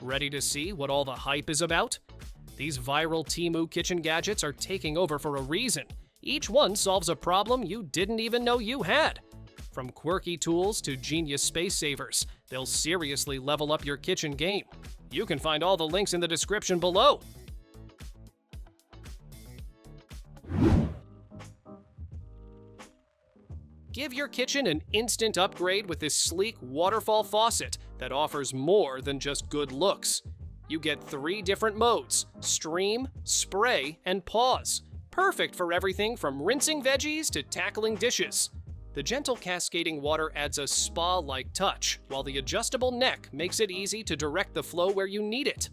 Ready to see what all the hype is about? These viral TEMU kitchen gadgets are taking over for a reason. Each one solves a problem you didn't even know you had. From quirky tools to genius space savers, they'll seriously level up your kitchen game. You can find all the links in the description below. Give your kitchen an instant upgrade with this sleek Waterfall Faucet that offers more than just good looks. You get 3 different modes: stream, spray, and pause. Perfect for everything from rinsing veggies to tackling dishes. The gentle cascading water adds a spa-like touch, while the adjustable neck makes it easy to direct the flow where you need it.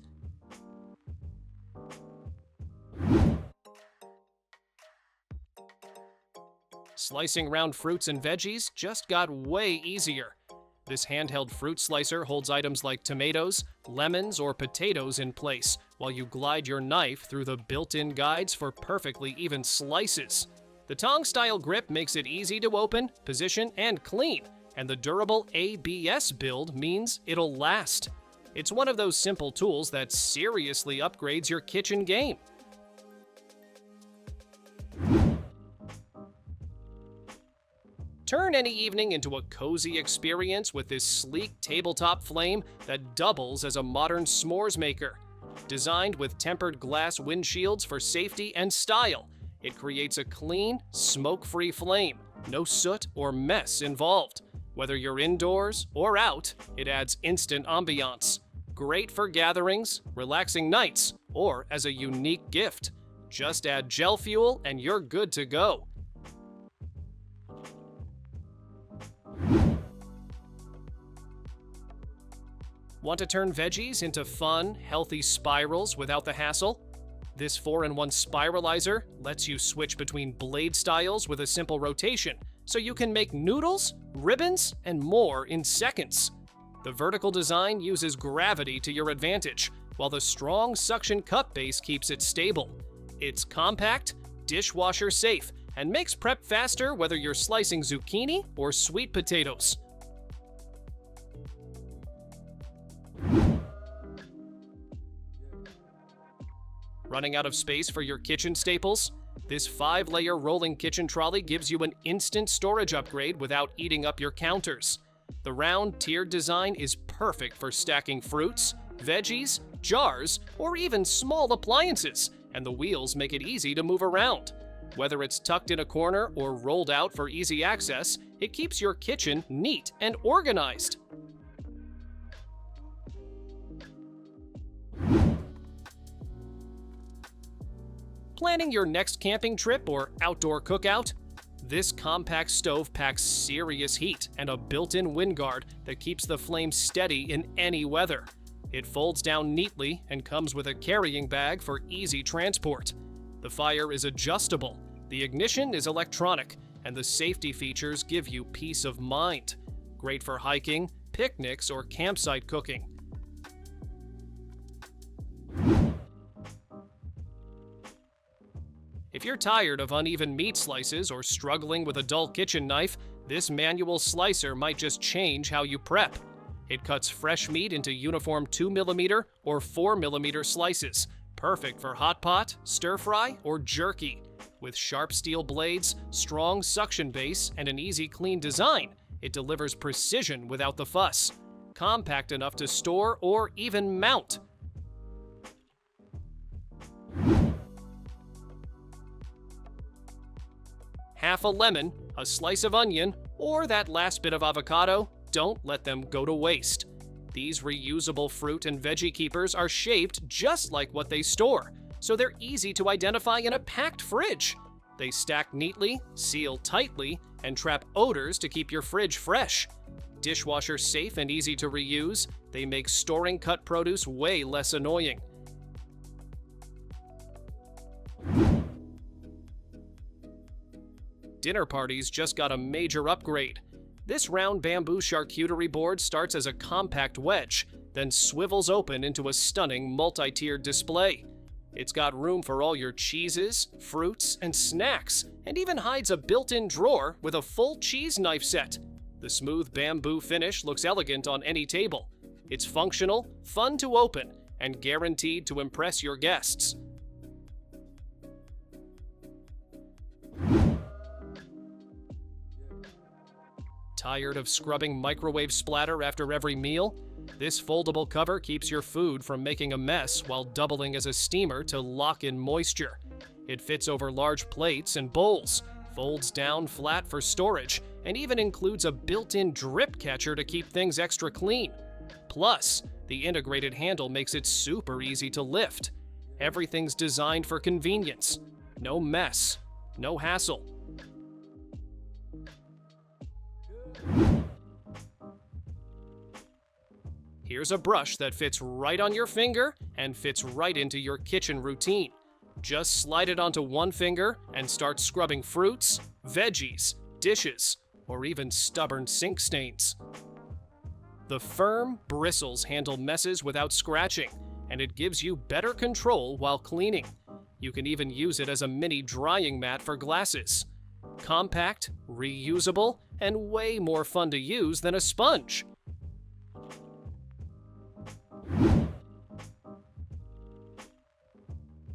Slicing round fruits and veggies just got way easier. This handheld fruit slicer holds items like tomatoes, lemons, or potatoes in place, while you glide your knife through the built-in guides for perfectly even slices. The tong-style grip makes it easy to open, position, and clean, and the durable ABS build means it'll last. It's one of those simple tools that seriously upgrades your kitchen game. Turn any evening into a cozy experience with this sleek tabletop flame that doubles as a modern s'mores maker. Designed with tempered glass windshields for safety and style, it creates a clean, smoke-free flame. No soot or mess involved. Whether you're indoors or out, it adds instant ambiance. Great for gatherings, relaxing nights, or as a unique gift. Just add gel fuel and you're good to go. Want to turn veggies into fun, healthy spirals without the hassle? This 4-in-1 spiralizer lets you switch between blade styles with a simple rotation, so you can make noodles, ribbons, and more in seconds. The vertical design uses gravity to your advantage, while the strong suction cup base keeps it stable. It's compact, dishwasher safe, and makes prep faster whether you're slicing zucchini or sweet potatoes. Running out of space for your kitchen staples? This 5-layer rolling kitchen trolley gives you an instant storage upgrade without eating up your counters. The round, tiered design is perfect for stacking fruits, veggies, jars, or even small appliances, and the wheels make it easy to move around. Whether it's tucked in a corner or rolled out for easy access, it keeps your kitchen neat and organized. Planning your next camping trip or outdoor cookout? This compact stove packs serious heat and a built-in wind guard that keeps the flame steady in any weather. It folds down neatly and comes with a carrying bag for easy transport. The fire is adjustable, the ignition is electronic, and the safety features give you peace of mind. Great for hiking, picnics, or campsite cooking. If you're tired of uneven meat slices or struggling with a dull kitchen knife, this manual slicer might just change how you prep. It cuts fresh meat into uniform 2mm or 4mm slices, perfect for hot pot, stir fry, or jerky. With sharp steel blades, strong suction base, and an easy clean design, it delivers precision without the fuss. Compact enough to store or even mount. Half a lemon, a slice of onion, or that last bit of avocado, don't let them go to waste. These reusable fruit and veggie keepers are shaped just like what they store, so they're easy to identify in a packed fridge. They stack neatly, seal tightly, and trap odors to keep your fridge fresh. Dishwasher safe and easy to reuse, they make storing cut produce way less annoying. Dinner parties just got a major upgrade. This round bamboo charcuterie board starts as a compact wedge, then swivels open into a stunning multi-tiered display. It's got room for all your cheeses, fruits, and snacks, and even hides a built-in drawer with a full cheese knife set. The smooth bamboo finish looks elegant on any table. It's functional, fun to open, and guaranteed to impress your guests. Tired of scrubbing microwave splatter after every meal? This foldable cover keeps your food from making a mess while doubling as a steamer to lock in moisture. It fits over large plates and bowls, folds down flat for storage, and even includes a built-in drip catcher to keep things extra clean. Plus, the integrated handle makes it super easy to lift. Everything's designed for convenience. No mess, no hassle. Here's a brush that fits right on your finger and fits right into your kitchen routine. Just slide it onto one finger and start scrubbing fruits, veggies, dishes, or even stubborn sink stains. The firm bristles handle messes without scratching, and it gives you better control while cleaning. You can even use it as a mini drying mat for glasses. Compact, reusable, and way more fun to use than a sponge.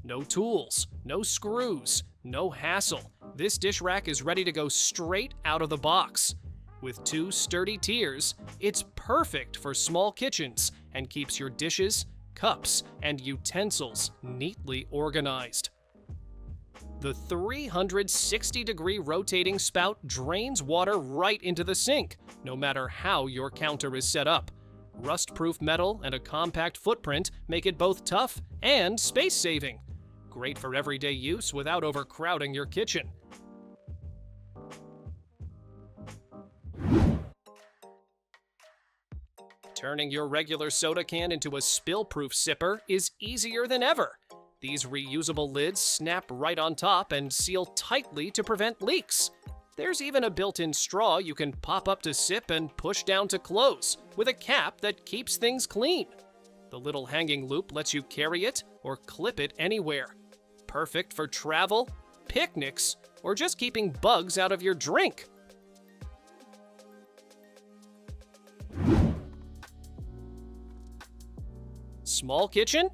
No tools, no screws, no hassle. This dish rack is ready to go straight out of the box. With 2 sturdy tiers, it's perfect for small kitchens and keeps your dishes, cups, and utensils neatly organized. The 360-degree rotating spout drains water right into the sink, no matter how your counter is set up. Rust-proof metal and a compact footprint make it both tough and space-saving. Great for everyday use without overcrowding your kitchen. Turning your regular soda can into a spill-proof sipper is easier than ever. These reusable lids snap right on top and seal tightly to prevent leaks. There's even a built-in straw you can pop up to sip and push down to close, with a cap that keeps things clean. The little hanging loop lets you carry it or clip it anywhere. Perfect for travel, picnics, or just keeping bugs out of your drink. Small kitchen?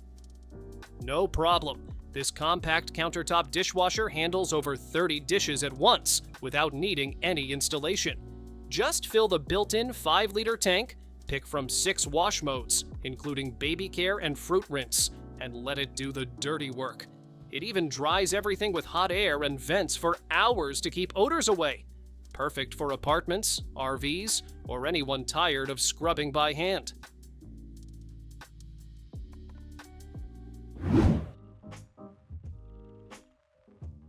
No problem. This compact countertop dishwasher handles over 30 dishes at once without needing any installation. Just fill the built-in 5-liter tank, pick from 6 wash modes, including baby care and fruit rinse, and let it do the dirty work. It even dries everything with hot air and vents for hours to keep odors away. Perfect for apartments, RVs, or anyone tired of scrubbing by hand.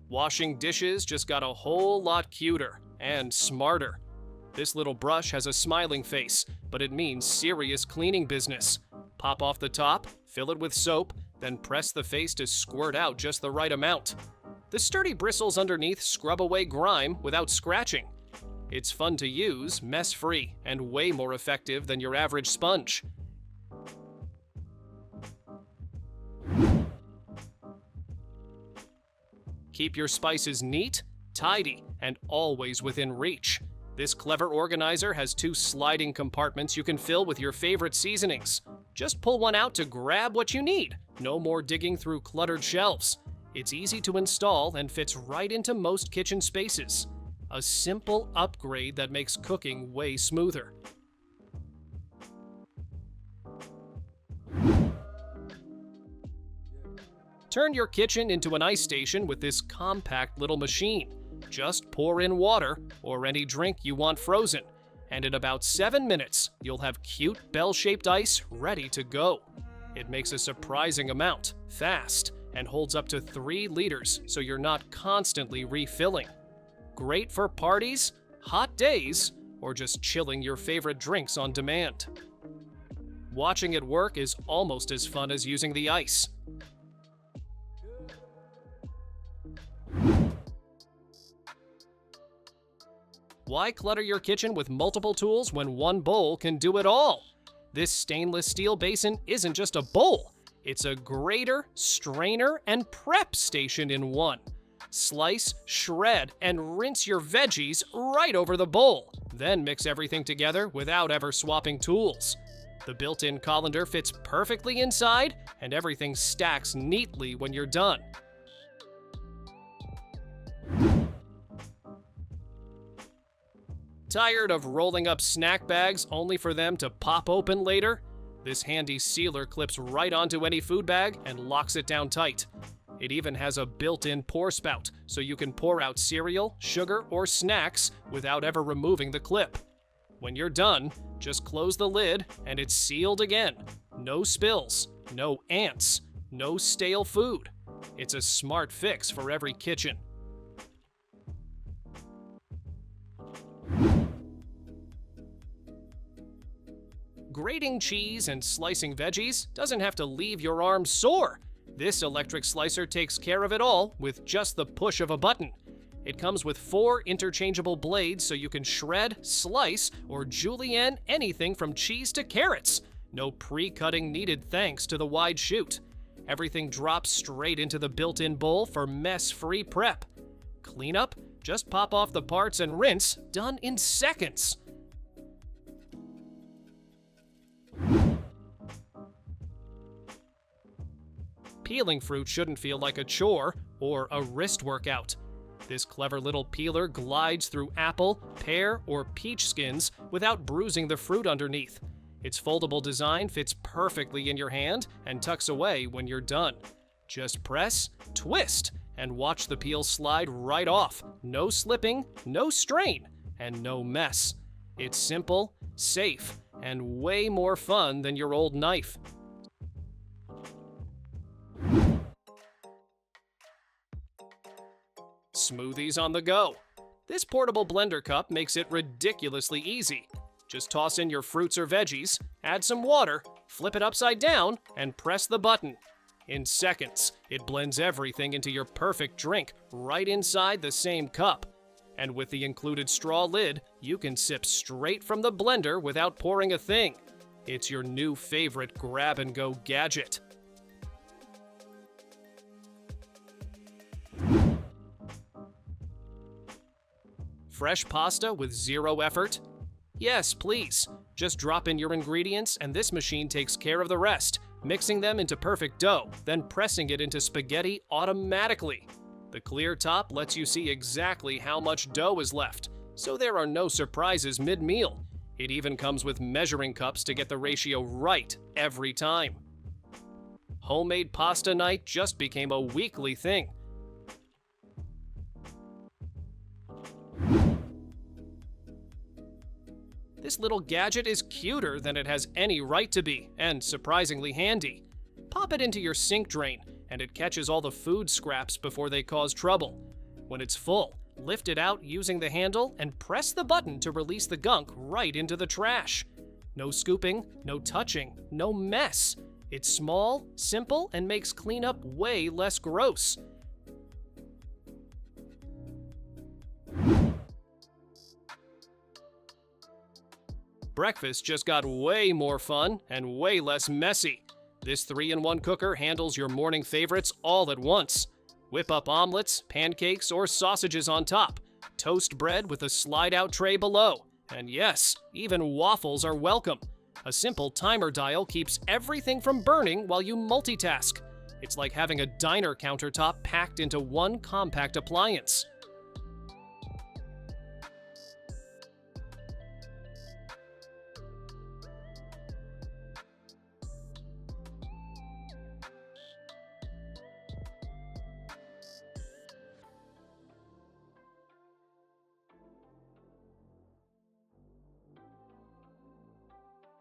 Washing dishes just got a whole lot cuter and smarter. This little brush has a smiling face, but it means serious cleaning business. Pop off the top, fill it with soap, then press the face to squirt out just the right amount. The sturdy bristles underneath scrub away grime without scratching. It's fun to use, mess-free, and way more effective than your average sponge. Keep your spices neat, tidy, and always within reach. This clever organizer has 2 sliding compartments you can fill with your favorite seasonings. Just pull one out to grab what you need. No more digging through cluttered shelves. It's easy to install and fits right into most kitchen spaces. A simple upgrade that makes cooking way smoother. Turn your kitchen into an ice station with this compact little machine. Just pour in water or any drink you want frozen, and in about 7 minutes, you'll have cute bell-shaped ice ready to go. It makes a surprising amount, fast, and holds up to 3 liters, so you're not constantly refilling. Great for parties, hot days, or just chilling your favorite drinks on demand. Watching it work is almost as fun as using the ice. Why clutter your kitchen with multiple tools when one bowl can do it all? This stainless steel basin isn't just a bowl. It's a grater, strainer, and prep station in one. Slice, shred, and rinse your veggies right over the bowl. Then mix everything together without ever swapping tools. The built-in colander fits perfectly inside, and everything stacks neatly when you're done. Tired of rolling up snack bags only for them to pop open later? This handy sealer clips right onto any food bag and locks it down tight. It even has a built-in pour spout, so you can pour out cereal, sugar, or snacks without ever removing the clip. When you're done, just close the lid and it's sealed again. No spills, no ants, no stale food. It's a smart fix for every kitchen. Grating cheese and slicing veggies doesn't have to leave your arms sore. This electric slicer takes care of it all with just the push of a button. It comes with 4 interchangeable blades so you can shred, slice, or julienne anything from cheese to carrots. No pre-cutting needed thanks to the wide chute. Everything drops straight into the built-in bowl for mess-free prep. Cleanup? Just pop off the parts and rinse, done in seconds. Peeling fruit shouldn't feel like a chore or a wrist workout. This clever little peeler glides through apple, pear, or peach skins without bruising the fruit underneath. Its foldable design fits perfectly in your hand and tucks away when you're done. Just press, twist, and watch the peel slide right off. No slipping, no strain, and no mess. It's simple, safe, and way more fun than your old knife. Smoothies on the go. This portable blender cup makes it ridiculously easy. Just toss in your fruits or veggies, add some water, flip it upside down, and press the button. In seconds, it blends everything into your perfect drink right inside the same cup. And with the included straw lid, you can sip straight from the blender without pouring a thing. It's your new favorite grab-and-go gadget. Fresh pasta with zero effort? Yes, please. Just drop in your ingredients and this machine takes care of the rest, mixing them into perfect dough, then pressing it into spaghetti automatically. The clear top lets you see exactly how much dough is left, so there are no surprises mid-meal. It even comes with measuring cups to get the ratio right every time. Homemade pasta night just became a weekly thing. This little gadget is cuter than it has any right to be, and surprisingly handy. Pop it into your sink drain, and it catches all the food scraps before they cause trouble. When it's full, lift it out using the handle and press the button to release the gunk right into the trash. No scooping, no touching, no mess. It's small, simple, and makes cleanup way less gross. Breakfast just got way more fun and way less messy. This 3-in-1 cooker handles your morning favorites all at once. Whip up omelets, pancakes, or sausages on top. Toast bread with a slide-out tray below. And yes, even waffles are welcome. A simple timer dial keeps everything from burning while you multitask. It's like having a diner countertop packed into one compact appliance.